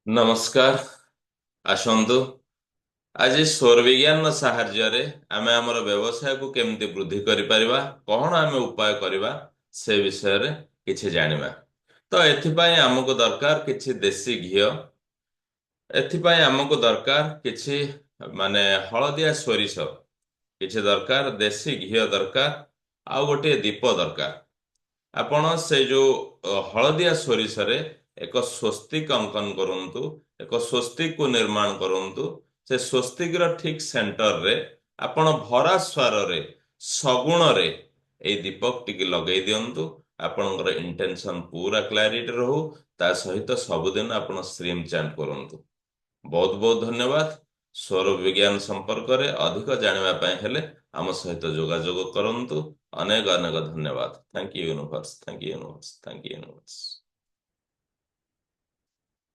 नमस्कार। आसंतु आज सौर विज्ञान साहाय्य आमे आमर व्यवसाय को केमती वृद्धि करिपरिबा कौन आमे उपाय करिबा से विषय रे किछि जानिबा। तो एथिपाई आमको दरकार किछि देसी घी, एथिपाई आमको दरकार किछि माने हळदिया सोरिष, किछि दरकार देसी घी दरकार, आ गोटे दीप दरकार। आपण से जो हळदिया सोरिष रे एक स्वस्तिक अंकन करंतु, एक स्वस्तिक को निर्माण करंतु। से स्वस्तिक र ठीक सेंटर रे आपण भरा स्वर रे सगुण रे ए दीपक टिके लगेई दियंतु। आपणकर इंटेंशन पूरा क्लैरिटी रहू, ता सहित सबुदिन आपण स्ट्रीम चैंट करंतु। बहुत बहुत धन्यवाद। सौर विज्ञान संपर्क रे अधिक जानिबा पय हेले आम सहित जोगाजोग करंतु। अनेक अनेक धन्यवाद। Thank you universe, thank you universe, thank you universe.